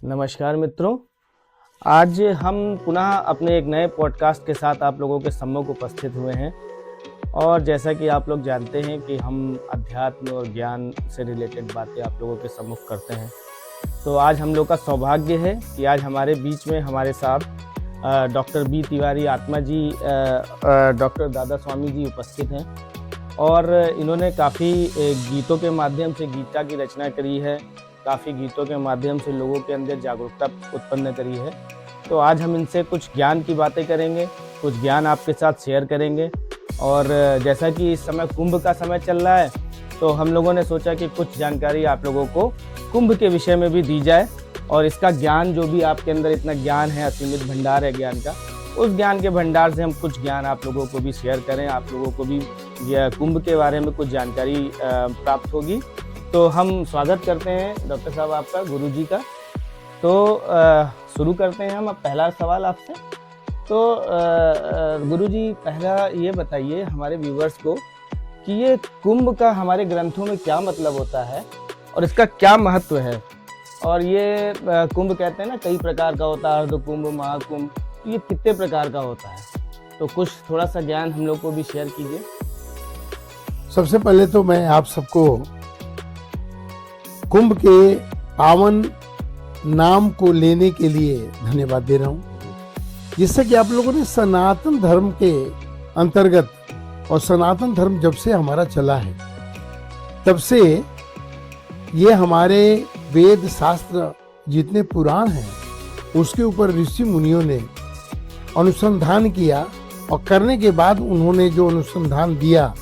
नमस्कार मित्रों, आज हम पुनः अपने एक नए पॉडकास्ट के साथ आप लोगों के सम्मुख उपस्थित हुए हैं। और जैसा कि आप लोग जानते हैं कि हम अध्यात्म और ज्ञान से रिलेटेड बातें आप लोगों के सम्मुख करते हैं। तो आज हम लोग का सौभाग्य है कि आज हमारे बीच में हमारे साथ डॉक्टर बी तिवारी आत्मा जी, डॉक्टर दादा स्वामी जी उपस्थित हैं। और इन्होंने काफ़ी गीतों के माध्यम से गीता की रचना करी है, काफ़ी गीतों के माध्यम से लोगों के अंदर जागरूकता उत्पन्न करी है। तो आज हम इनसे कुछ ज्ञान की बातें करेंगे, कुछ ज्ञान आपके साथ शेयर करेंगे। और जैसा कि इस समय कुंभ का समय चल रहा है, तो हम लोगों ने सोचा कि कुछ जानकारी आप लोगों को कुंभ के विषय में भी दी जाए। और इसका ज्ञान जो भी आपके अंदर इतना ज्ञान है, असीमित भंडार है ज्ञान का, उस ज्ञान के भंडार से हम कुछ ज्ञान आप लोगों को भी शेयर करें, आप लोगों को भी कुंभ के बारे में कुछ जानकारी प्राप्त होगी। तो हम स्वागत करते हैं डॉक्टर साहब आपका, गुरु जी का। तो शुरू करते हैं हम। अब पहला सवाल आपसे। तो गुरु जी, पहला ये बताइए हमारे व्यूवर्स को कि ये कुंभ का हमारे ग्रंथों में क्या मतलब होता है और इसका क्या महत्व है। और ये कुंभ कहते हैं ना, कई प्रकार का होता है, अर्ध कुंभ, महाकुंभ, तो ये कितने प्रकार का होता है? तो कुछ थोड़ा सा ज्ञान हम लोग को भी शेयर कीजिए। सबसे पहले तो मैं आप सबको कुंभ के पावन नाम को लेने के लिए धन्यवाद दे रहा हूँ, जिससे कि आप लोगों ने सनातन धर्म के अंतर्गत, और सनातन धर्म जब से हमारा चला है तब से ये हमारे वेद शास्त्र जितने पुराण हैं उसके ऊपर ऋषि मुनियों ने अनुसंधान किया, और करने के बाद उन्होंने जो अनुसंधान दिया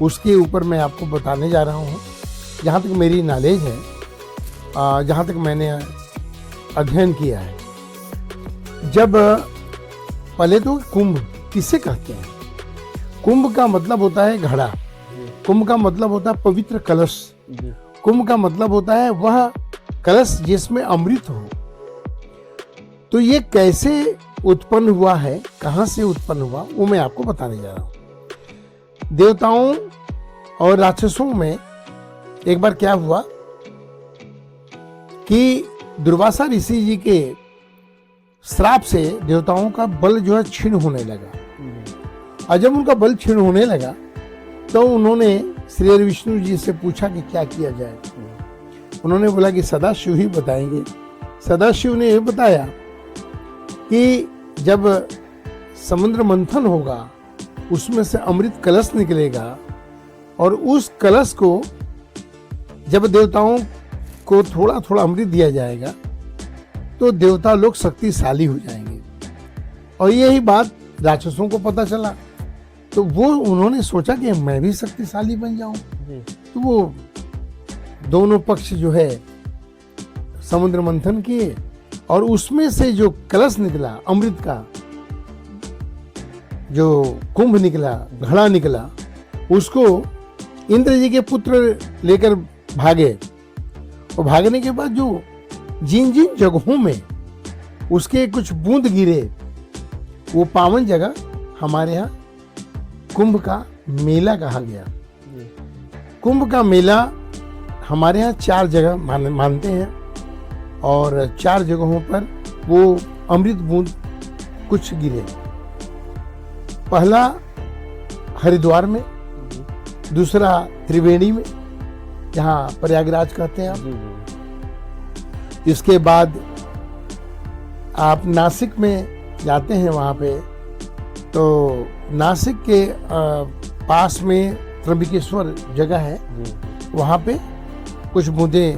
उसके ऊपर मैं आपको बताने जा रहा हूँ। जहाँ तक मेरी नॉलेज है, जहाँ तक मैंने अध्ययन किया है। जब पहले तो कुंभ किसे कहते हैं? कुंभ का मतलब होता है घड़ा, कुंभ का मतलब होता है पवित्र कलश, कुंभ का मतलब होता है वह कलश जिसमें अमृत हो। तो ये कैसे उत्पन्न हुआ है, कहाँ से उत्पन्न हुआ, वो मैं आपको बताने जा रहा हूँ। देवताओं और राक्षसों में एक बार क्या हुआ कि दुर्वासा ऋषि जी के श्राप से देवताओं का बल जो है क्षीण होने लगा। और जब उनका बल क्षीण होने लगा तो उन्होंने श्री विष्णु जी से पूछा कि क्या किया जाए। उन्होंने बोला कि सदाशिव ही बताएंगे। सदाशिव ने यह बताया कि जब समुद्र मंथन होगा उसमें से अमृत कलश निकलेगा, और उस कलश को जब देवताओं को थोड़ा थोड़ा अमृत दिया जाएगा तो देवता लोग शक्तिशाली हो जाएंगे। और यही बात राक्षसों को पता चला, तो वो उन्होंने सोचा कि मैं भी शक्तिशाली बन जाऊं। तो वो दोनों पक्ष जो है समुद्र मंथन किए, और उसमें से जो कलश निकला अमृत का, जो कुंभ निकला, घड़ा निकला, उसको इंद्र जी के पुत्र लेकर भागे। और भागने के बाद जो जिन जिन जगहों में उसके कुछ बूंद गिरे, वो पावन जगह हमारे यहाँ कुंभ का मेला कहा गया। कुंभ का मेला हमारे यहाँ 4 जगह मानते हैं, और 4 जगहों पर वो अमृत बूंद कुछ गिरे। पहला हरिद्वार में, दूसरा त्रिवेणी में, जहाँ प्रयागराज कहते हैं आप। इसके बाद आप नासिक में जाते हैं, वहाँ पे तो नासिक के पास में त्र्यंबकेश्वर जगह है, वहाँ पे कुछ बूंदे,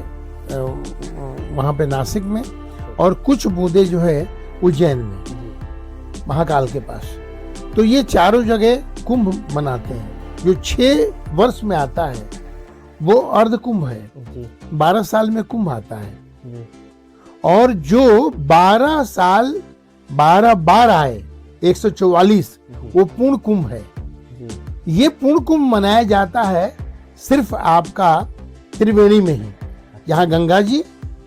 वहाँ पे नासिक में, और कुछ बूंदे जो है उज्जैन में, महाकाल के पास। तो ये चारों जगह कुंभ मनाते हैं। जो 6 वर्ष में आता है वो अर्ध कुंभ है, 12 साल में कुंभ आता है। और जो 12 साल 12 बार आए, 144, वो पूर्ण कुंभ है। ये पूर्ण कुंभ मनाया जाता है सिर्फ आपका त्रिवेणी में ही, जहाँ गंगा जी,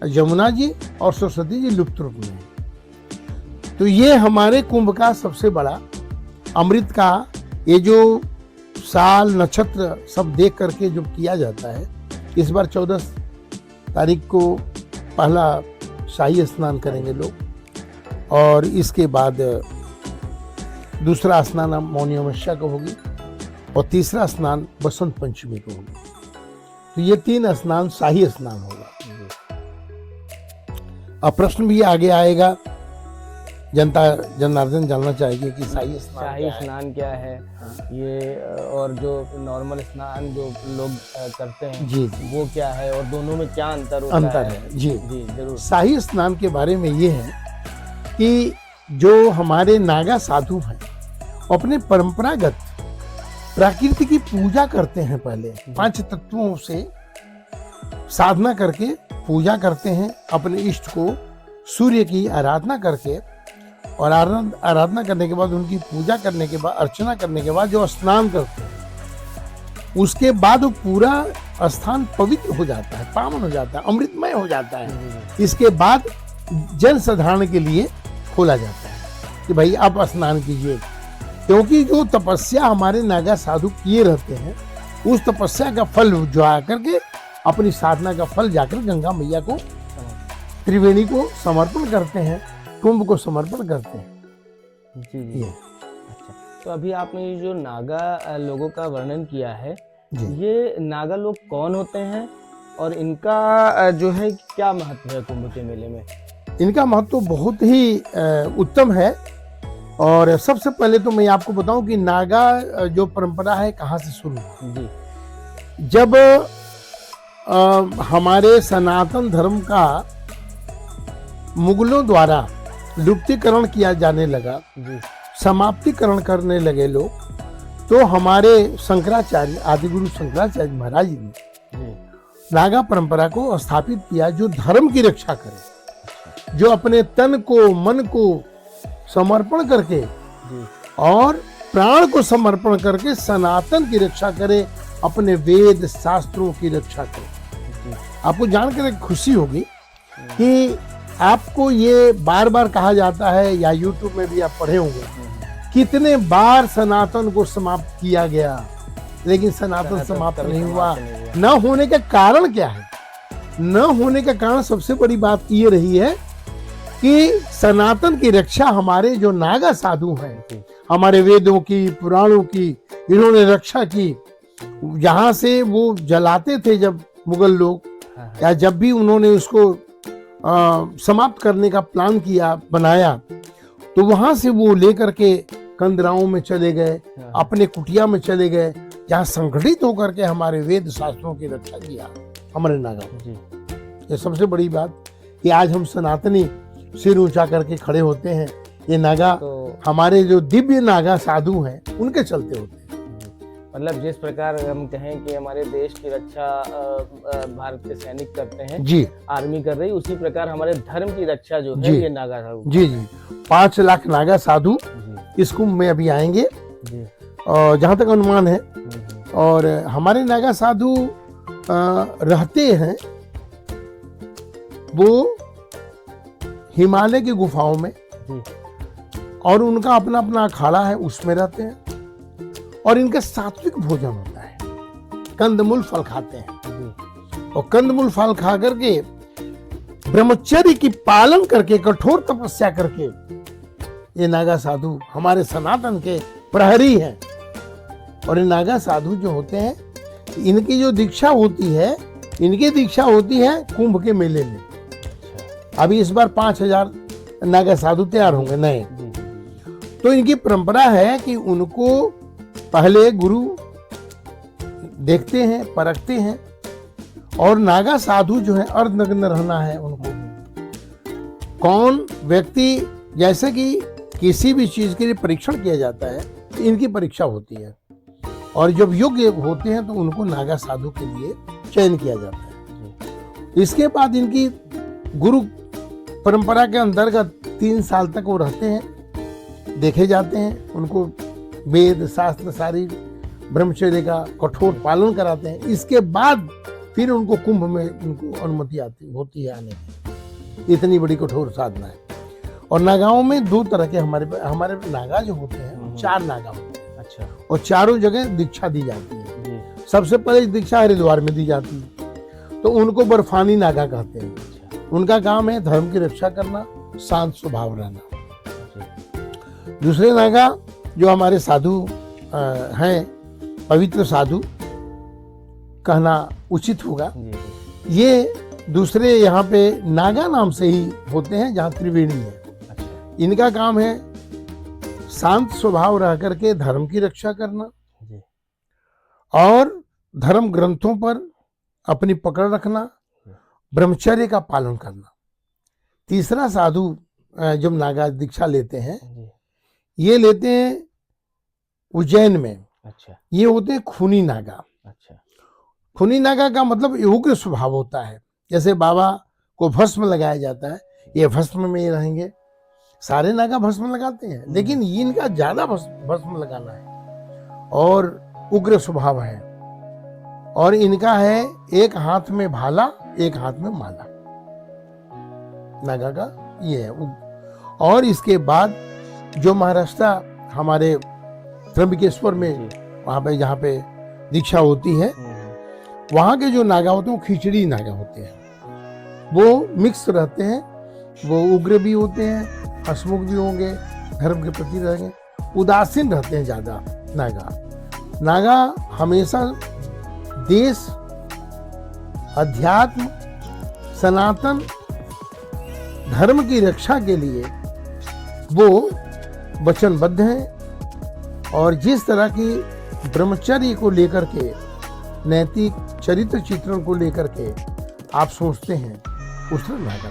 यमुना जी और सरस्वती जी लुप्त रूप में है। तो ये हमारे कुंभ का सबसे बड़ा अमृत का, ये जो साल नक्षत्र सब देख करके जो किया जाता है, इस बार 14 तारीख को पहला शाही स्नान करेंगे लोग, और इसके बाद दूसरा स्नान मौनी अमावस्या को होगी, और तीसरा स्नान बसंत पंचमी को होगी। तो ये 3 स्नान शाही स्नान होगा। अब प्रश्न भी आगे आएगा, जनता जनार्दन जानना चाहेगी कि शाही स्नान क्या है, ये और जो नॉर्मल स्नान जो लोग करते हैं जी वो क्या है, और दोनों में क्या अंतर है। जी जरूर। शाही स्नान के बारे में ये है कि जो हमारे नागा साधु हैं अपने परंपरागत प्रकृति की पूजा करते हैं। पहले 5 तत्वों से साधना करके पूजा करते हैं अपने इष्ट को, सूर्य की आराधना करके, और आराधना करने के बाद, उनकी पूजा करने के बाद, अर्चना करने के बाद जो स्नान करते हैं, उसके बाद वो पूरा स्थान पवित्र हो जाता है, पावन हो जाता है, अमृतमय हो जाता है। इसके बाद जन साधारण के लिए खोला जाता है कि भाई आप स्नान कीजिए, क्योंकि जो तपस्या हमारे नागा साधु किए रहते हैं, उस तपस्या का फल जो आकर के अपनी साधना का फल जाकर गंगा मैया को, त्रिवेणी को समर्पण करते हैं, कुंभ को समर्पण करते हैं। जी। अच्छा, तो अभी आपने ये जो नागा लोगों का वर्णन किया है, ये नागा लोग कौन होते हैं और इनका जो है क्या महत्व है कुंभ के मेले में? इनका महत्व बहुत ही उत्तम है। और सबसे पहले तो मैं आपको बताऊं कि नागा जो परंपरा है कहाँ से शुरू हुई। जब हमारे सनातन धर्म का मुगलों द्वारा लुप्तीकरण किया जाने लगा, समाप्तिकरण करने लगे लोग, तो हमारे शंकराचार्य, आदिगुरु शंकराचार्य महाराज ने नागा परंपरा को स्थापित किया, जो धर्म की रक्षा करे, जो अपने तन को, मन को समर्पण करके और प्राण को समर्पण करके सनातन की रक्षा करे, अपने वेद शास्त्रों की रक्षा करे। आपको जानकर खुशी होगी कि आपको ये बार बार कहा जाता है, या YouTube में भी आप पढ़े होंगे, कितने बार सनातन को समाप्त किया गया, लेकिन सनातन समाप्त नहीं हुआ। न होने का कारण क्या है? न होने का कारण सबसे बड़ी बात ये रही है कि सनातन की रक्षा हमारे जो नागा साधु हैं, हमारे वेदों की, पुराणों की, इन्होंने रक्षा की। जहां से वो जलाते थे जब मुगल लोग, या जब भी उन्होंने उसको समाप्त करने का प्लान किया, बनाया, तो वहां से वो लेकर के कंदराओं में चले गए, अपने कुटिया में चले गए, जहाँ संगठित होकर के हमारे वेद शास्त्रों की रक्षा किया हमारे नागा। ये सबसे बड़ी बात कि आज हम सनातनी सिर ऊंचा करके खड़े होते हैं, ये नागा तो हमारे जो दिव्य नागा साधु हैं उनके चलते होते हैं। मतलब जिस प्रकार हम कहें कि हमारे देश की रक्षा भारत के सैनिक करते हैं, जी, आर्मी कर रही, उसी प्रकार हमारे धर्म की रक्षा जो है ये नागा साधु। जी 5 लाख नागा साधु इस कुंभ में अभी आएंगे, और जहाँ तक अनुमान है। और हमारे नागा साधु रहते हैं वो हिमालय की गुफाओं में, और उनका अपना अपना अखाड़ा है, उसमें रहते हैं। और इनका सात्विक भोजन होता है, कंदमूल फल खाते हैं, और कंदमूल फल खा करके ब्रह्मचर्य की पालन करके, कठोर तपस्या करके, ये नागा साधु हमारे सनातन के प्रहरी हैं। और ये नागा साधु जो होते हैं, इनकी जो दीक्षा होती है, इनकी दीक्षा होती है कुंभ के मेले में। अभी इस बार 5000 नागा साधु तैयार होंगे नए। तो इनकी परंपरा है कि उनको पहले गुरु देखते हैं, परखते हैं, और नागा साधु जो है अर्धनग्न रहना है उनको। कौन व्यक्ति, जैसे कि किसी भी चीज के लिए परीक्षण किया जाता है, तो इनकी परीक्षा होती है, और जब योग्य होते हैं तो उनको नागा साधु के लिए चयन किया जाता है। इसके बाद इनकी गुरु परंपरा के अंतर्गत 3 साल तक वो रहते हैं, देखे जाते हैं, उनको वेद शास्त्र सारी ब्रह्मचर्य का कठोर पालन कराते हैं। इसके बाद फिर उनको कुंभ में उनको अनुमति होती है आने की। इतनी बड़ी कठोर साधना है। और नागाओं में 2 तरह के हमारे नागा जो होते हैं, 4 नागा होते हैं। अच्छा। और चारों जगह दीक्षा दी जाती है। सबसे पहले दीक्षा हरिद्वार में दी जाती है, तो उनको बर्फानी नागा कहते हैं। उनका काम है धर्म की रक्षा करना, शांत स्वभाव रहना। दूसरे नागा जो हमारे साधु हैं, पवित्र साधु कहना उचित होगा, ये दूसरे यहाँ पे नागा नाम से ही होते हैं जहाँ त्रिवेणी है। इनका काम है शांत स्वभाव रह करके धर्म की रक्षा करना और धर्म ग्रंथों पर अपनी पकड़ रखना, ब्रह्मचर्य का पालन करना। तीसरा साधु जब नागा दीक्षा लेते हैं, ये लेते हैं उज्जैन में। अच्छा। ये होते हैं खूनी नागा। अच्छा। खूनी नागा का मतलब उग्र स्वभाव होता है। जैसे बाबा को भस्म लगाया जाता है, ये भस्म में ही रहेंगे। सारे नागा भस्म लगाते हैं, लेकिन इनका ज्यादा भस्म लगाना है और उग्र स्वभाव है। और इनका है एक हाथ में भाला, एक हाथ में माला, नागा का ये है। और इसके बाद जो महाराष्ट्र हमारे त्र्यंबकेश्वर में वहाँ पे जहाँ पे दीक्षा होती है, वहाँ के जो नागा होते हैं वो खिचड़ी नागा होते हैं। वो मिक्स रहते हैं, वो उग्र भी होते हैं, हंसमुख भी होंगे, धर्म के प्रति रहेंगे, उदासीन रहते हैं ज्यादा नागा। नागा हमेशा देश, अध्यात्म, सनातन धर्म की रक्षा के लिए वो वचनबद्ध हैं। और जिस तरह की ब्रह्मचर्य को लेकर के, नैतिक चरित्र चित्रण को लेकर के आप सोचते हैं, उस तरह नागा।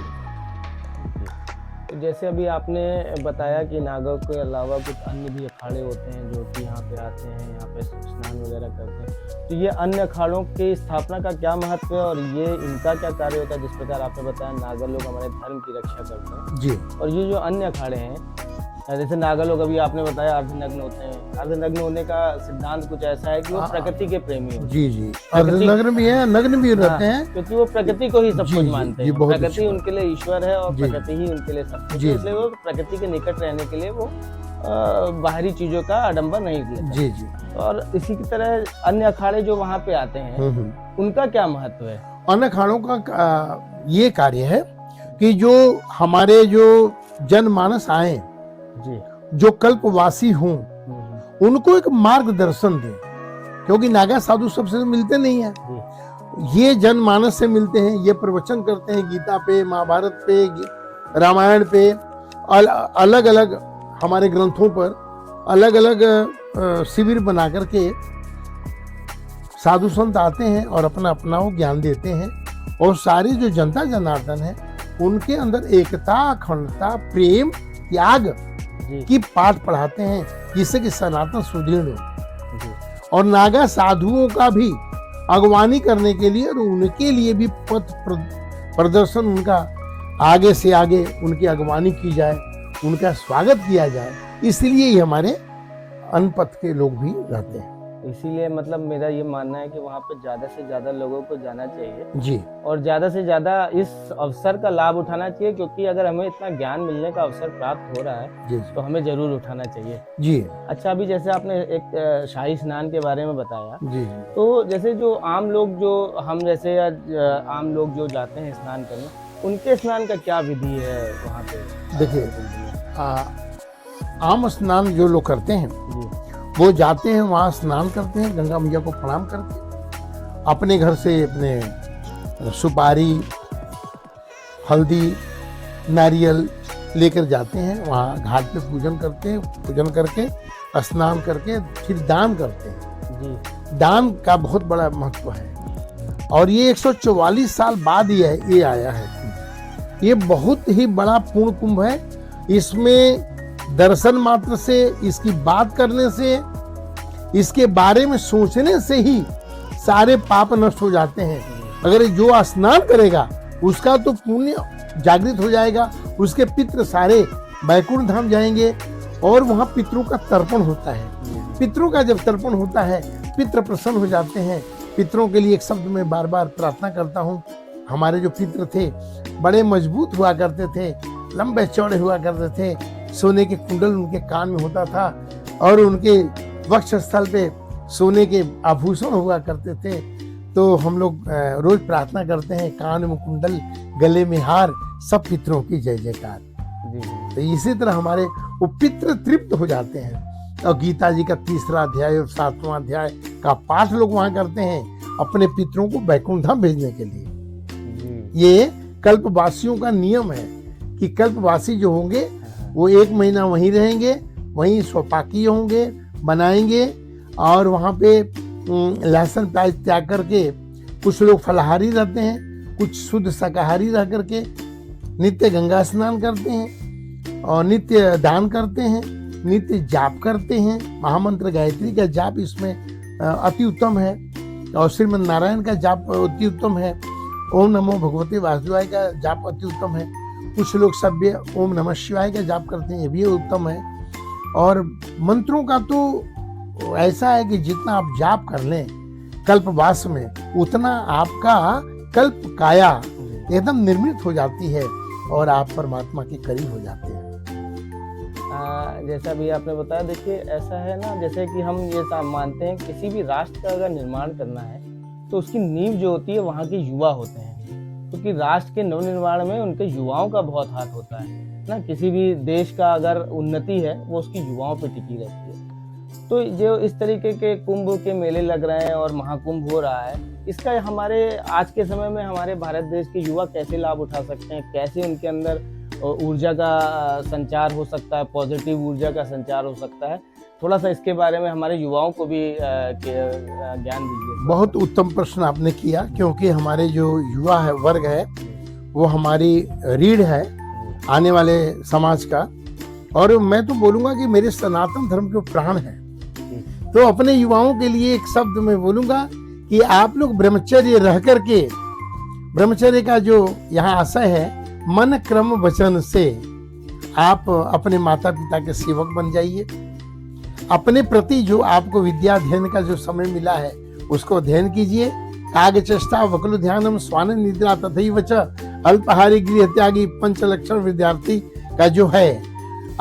जैसे अभी आपने बताया कि नागा के अलावा कुछ अन्य भी अखाड़े होते हैं जो कि यहाँ पे आते हैं, यहाँ पे स्नान वगैरह करते हैं, तो ये अन्य अखाड़ों की स्थापना का क्या महत्व है और ये इनका क्या कार्य होता है? जिस प्रकार आपने बताया नागा लोग हमारे धर्म की रक्षा करते हैं जी, और ये जो अन्य अखाड़े हैं, जैसे नागा लोग अभी आपने बताया अर्धनग्न होते हैं, अर्धनग्न होने का सिद्धांत कुछ ऐसा है कि वो प्रकृति के प्रेमी होते हैं। जी जी, अर्धनग्न भी है, नग्न भी रहते हैं, क्योंकि वो प्रकृति को ही सब कुछ मानते हैं। प्रकृति अच्छा उनके लिए ईश्वर है और प्रकृति ही उनके लिए सब कुछ है, इसलिए वो प्रकृति के निकट रहने के लिए वो बाहरी चीजों का आडंबर नहीं लेते। जी जी। और इसी की तरह अन्य अखाड़े जो वहाँ पे आते हैं, उनका क्या महत्व है? अन्य अखाड़ों का ये कार्य है कि जो हमारे जो जनमानस आए जी, जो कल्पवासी हों, उनको एक मार्गदर्शन दें, क्योंकि नागा साधु सबसे मिलते नहीं हैं। ये जनमानस से मिलते हैं, ये प्रवचन करते हैं गीता पे, महाभारत पे, रामायण पे, अलग अलग हमारे ग्रंथों पर अलग अलग शिविर बना करके साधु संत आते हैं और अपना अपना वो ज्ञान देते हैं। और सारी जो जनता जनार्दन है उनके अंदर एकता, अखंडता, प्रेम, त्याग की पाठ पढ़ाते हैं, जिससे कि सनातन सुदृढ़ हो। और नागा साधुओं का भी अगवानी करने के लिए और उनके लिए भी पथ प्रदर्शन, उनका आगे से आगे उनकी अगवानी की जाए, उनका स्वागत किया जाए, इसलिए ही हमारे अनपथ के लोग भी रहते हैं। इसीलिए मतलब मेरा ये मानना है कि वहाँ पे ज्यादा से ज्यादा लोगों को जाना चाहिए जी, और ज्यादा से ज्यादा इस अवसर का लाभ उठाना चाहिए, क्योंकि अगर हमें इतना ज्ञान मिलने का अवसर प्राप्त हो रहा है जी, तो हमें जरूर उठाना चाहिए जी। अच्छा, अभी जैसे आपने एक शाही स्नान के बारे में बताया जी, तो जैसे जो आम लोग, जो हम जैसे आम लोग जो जाते हैं स्नान करने, उनके स्नान का क्या विधि है वहाँ पे? देखिए, आम स्नान जो लोग करते हैं वो जाते हैं, वहाँ स्नान करते हैं, गंगा मैया को प्रणाम करके अपने घर से अपने सुपारी, हल्दी, नारियल लेकर जाते हैं, वहाँ घाट पे पूजन करते हैं, पूजन करके स्नान करके फिर दान करते हैं जी। दान का बहुत बड़ा महत्व है और ये 144 साल बाद ये आया है। ये बहुत ही बड़ा पूर्ण कुंभ है। इसमें दर्शन मात्र से, इसकी बात करने से, इसके बारे में सोचने से ही सारे पाप नष्ट हो जाते हैं। अगर जो स्नान करेगा उसका तो पुण्य जागृत हो जाएगा, उसके पितृ सारे बैकुंठ धाम जाएंगे और वहाँ पितरों का तर्पण होता है। पितरों का जब तर्पण होता है, पितृ प्रसन्न हो जाते हैं। पितरों के लिए एक शब्द में बार बार प्रार्थना करता हूँ। हमारे जो पितृ थे बड़े मजबूत हुआ करते थे, लंबे चौड़े हुआ करते थे, सोने के कुंडल उनके कान में होता था और उनके वक्ष स्थल पे सोने के आभूषण हुआ करते थे। तो हम लोग रोज प्रार्थना करते हैं, कान में कुंडल, गले में हार, सब पितरों की जय जयकार। जी जी। तो इसी तरह हमारे वो पितृ तृप्त हो जाते हैं। और गीता जी का 3रा अध्याय और 7वां अध्याय का पाठ लोग वहां करते हैं अपने पितरों को बैकुंठ धाम भेजने के लिए। जी। ये कल्पवासियों का नियम है कि कल्पवासी जो होंगे वो 1 महीना वहीं रहेंगे, वहीं स्वपाकीय होंगे, बनाएंगे और वहाँ पे लहसुन प्याज त्याग करके, कुछ लोग फलाहारी रहते हैं, कुछ शुद्ध शाकाहारी रह करके नित्य गंगा स्नान करते हैं और नित्य दान करते हैं, नित्य जाप करते हैं। महामंत्र गायत्री का जाप इसमें अति उत्तम है और श्रीमद् नारायण का जाप अति उत्तम है। ओम नमो भगवते वासुदेवाय का जाप अति उत्तम है। कुछ लोग सभ्य ओम नमः शिवाय का जाप करते हैं, ये भी उत्तम है। और मंत्रों का तो ऐसा है कि जितना आप जाप कर लें कल्पवास में, उतना आपका कल्प काया एकदम निर्मित हो जाती है और आप परमात्मा के करीब हो जाते हैं। जैसा भी आपने बताया, देखिए ऐसा है ना, जैसे कि हम ये मानते हैं किसी भी राष्ट्र का अगर निर्माण करना है तो उसकी नींव जो होती है वहाँ के युवा होते हैं, क्योंकि राष्ट्र के नवनिर्माण में उनके युवाओं का बहुत हाथ होता है ना। किसी भी देश का अगर उन्नति है वो उसकी युवाओं पे टिकी रहती है। तो जो इस तरीके के कुंभ के मेले लग रहे हैं और महाकुंभ हो रहा है, इसका हमारे आज के समय में हमारे भारत देश के युवा कैसे लाभ उठा सकते हैं, कैसे उनके अंदर ऊर्जा का संचार हो सकता है, पॉजिटिव ऊर्जा का संचार हो सकता है, थोड़ा सा इसके बारे में हमारे युवाओं को भी ज्ञान दीजिए। बहुत उत्तम प्रश्न आपने किया, क्योंकि हमारे जो युवा है वर्ग है वो हमारी रीढ़ है आने वाले समाज का। और मैं तो बोलूंगा कि मेरे सनातन धर्म के प्राण है। तो अपने युवाओं के लिए एक शब्द मैं बोलूंगा कि आप लोग ब्रह्मचर्य रह करके, ब्रह्मचर्य का जो यहाँ आशय है, मन क्रम वचन से आप अपने माता पिता के सेवक बन जाइए। अपने प्रति जो आपको विद्या अध्ययन का जो समय मिला है उसको अध्ययन कीजिए। काग चेष्टा वकुल ध्यानम स्वान निद्रा तथैव च अल्पाहारी गृह त्यागी पंचलक्षण विद्यार्थी का जो है,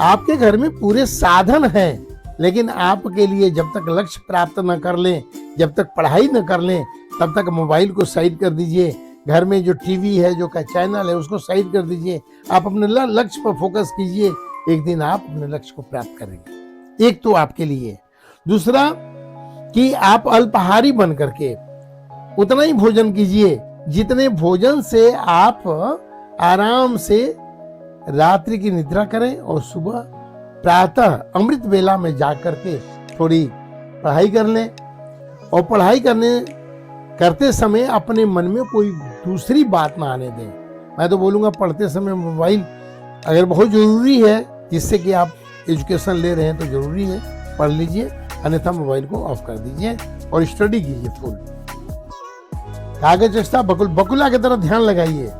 आपके घर में पूरे साधन है, लेकिन आपके लिए जब तक लक्ष्य प्राप्त न कर लें, जब तक पढ़ाई न कर लें, तब तक मोबाइल को साइड कर दीजिए। घर में जो टीवी है, जो का चैनल है, उसको साइड कर दीजिए। आप अपने लक्ष्य पर फोकस कीजिए, एक दिन आप अपने लक्ष्य को प्राप्त करेंगे। एक तो आपके लिए, दूसरा कि आप अल्पाहारी बन करके उतना ही भोजन कीजिए जितने भोजन से आप आराम से रात्रि की निद्रा करें और सुबह प्रातः अमृत वेला में जा करके थोड़ी पढ़ाई कर लें। और पढ़ाई करते समय अपने मन में कोई दूसरी बात ना आने दें। मैं तो बोलूँगा पढ़ते समय मोबाइल अगर बहुत ज़रूरी है, जिससे कि आप एजुकेशन ले रहे हैं तो ज़रूरी है, पढ़ लीजिए, अन्यथा मोबाइल को ऑफ कर दीजिए और स्टडी कीजिए फुल। कागज चेष्टा बकुला की तरह ध्यान लगाइए।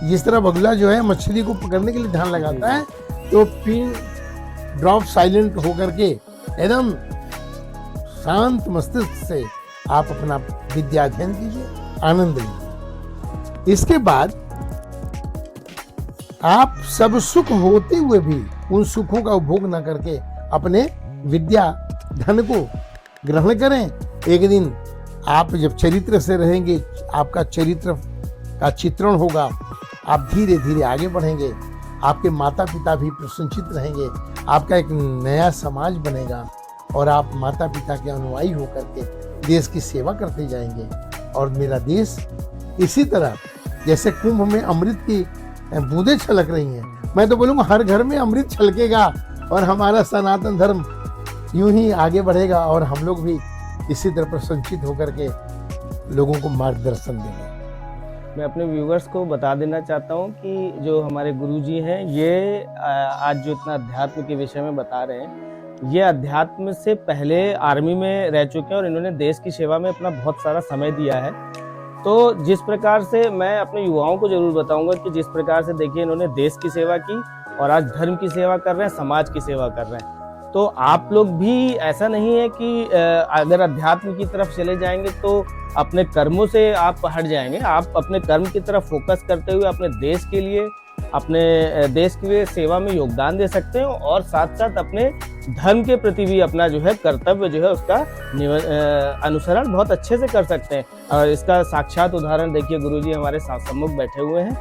जिस तरह बगुला जो है मछली को पकड़ने के लिए ध्यान लगाता है, तो पिन ड्रॉप साइलेंट होकर के एकदम शांत मस्तिष्क से आप अपना विद्या अध्ययन कीजिए, आनंद लीजिए। इसके बाद आप सब सुख होते हुए भी उन सुखों का उपभोग न करके अपने विद्या धन को ग्रहण करें। एक दिन आप जब चरित्र से रहेंगे, आपका चरित्र का चित्रण होगा, आप धीरे धीरे आगे बढ़ेंगे, आपके माता पिता भी प्रसन्नचित रहेंगे, आपका एक नया समाज बनेगा और आप माता पिता के अनुयायी होकर के देश की सेवा करते जाएंगे। और मेरा देश इसी तरह जैसे कुंभ में अमृत की बूंदें छलक रही हैं, मैं तो बोलूँगा हर घर में अमृत छलकेगा और हमारा सनातन धर्म यूं ही आगे बढ़ेगा और हम लोग भी इसी तरह प्रसन्नचित होकर के लोगों को मार्गदर्शन देंगे। मैं अपने व्यूवर्स को बता देना चाहता हूँ कि जो हमारे गुरुजी हैं, ये आज जो इतना अध्यात्म के विषय में बता रहे हैं, ये अध्यात्म से पहले आर्मी में रह चुके हैं और इन्होंने देश की सेवा में अपना बहुत सारा समय दिया है। तो जिस प्रकार से मैं अपने युवाओं को जरूर बताऊंगा कि जिस प्रकार से देखिए इन्होंने देश की सेवा की और आज धर्म की सेवा कर रहे हैं, समाज की सेवा कर रहे हैं। तो आप लोग भी ऐसा नहीं है कि अगर अध्यात्म की तरफ चले जाएंगे तो अपने कर्मों से आप हट जाएंगे। आप अपने कर्म की तरफ फोकस करते हुए अपने देश के लिए, अपने देश के लिए सेवा में योगदान दे सकते हैं और साथ साथ अपने धर्म के प्रति भी अपना जो है कर्तव्य जो है उसका अनुसरण बहुत अच्छे से कर सकते हैं। इसका साक्षात उदाहरण देखिए, गुरुजी हमारे सम्मुख बैठे हुए हैं।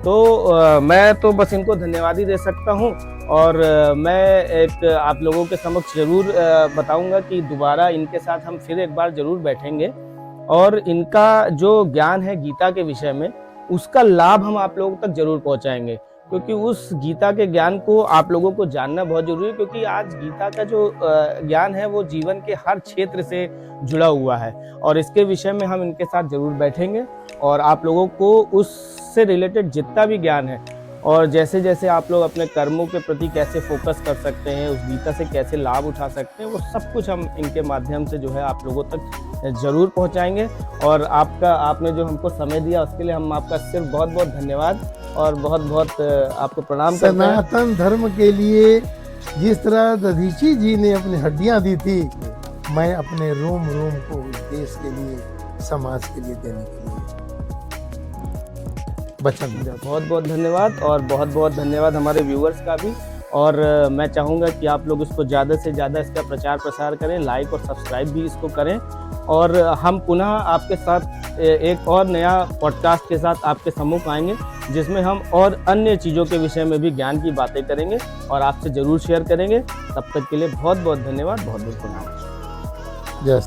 तो मैं तो बस इनको धन्यवाद ही दे सकता हूँ। और मैं एक आप लोगों के समक्ष ज़रूर बताऊंगा कि दोबारा इनके साथ हम फिर एक बार ज़रूर बैठेंगे और इनका जो ज्ञान है गीता के विषय में, उसका लाभ हम आप लोगों तक ज़रूर पहुंचाएंगे, क्योंकि उस गीता के ज्ञान को आप लोगों को जानना बहुत ज़रूरी है। क्योंकि आज गीता का जो ज्ञान है वो जीवन के हर क्षेत्र से जुड़ा हुआ है, और इसके विषय में हम इनके साथ ज़रूर बैठेंगे और आप लोगों को उससे रिलेटेड जितना भी ज्ञान है, और जैसे जैसे आप लोग अपने कर्मों के प्रति कैसे फोकस कर सकते हैं, उस गीता से कैसे लाभ उठा सकते हैं, वो सब कुछ हम इनके माध्यम से जो है आप लोगों तक ज़रूर पहुंचाएंगे। और आपने जो हमको समय दिया उसके लिए हम आपका सिर्फ बहुत बहुत धन्यवाद और बहुत बहुत आपको प्रणाम करते हैं। सनातन धर्म के लिए जिस तरह दधीची जी ने अपनी हड्डियां दी थी, मैं अपने रोम रोम को देश के लिए, समाज के लिए देने के लिए वचन दिया। बहुत बहुत धन्यवाद, और बहुत बहुत धन्यवाद हमारे व्यूअर्स का भी। और मैं चाहूँगा कि आप लोग इसको ज़्यादा से ज़्यादा इसका प्रचार प्रसार करें, लाइक और सब्सक्राइब भी इसको करें। और हम पुनः आपके साथ एक और नया पॉडकास्ट के साथ आपके सम्मुख आएंगे, जिसमें हम और अन्य चीज़ों के विषय में भी ज्ञान की बातें करेंगे और आपसे ज़रूर शेयर करेंगे। तब तक के लिए बहुत बहुत धन्यवाद, बहुत बहुत प्रणाम। जय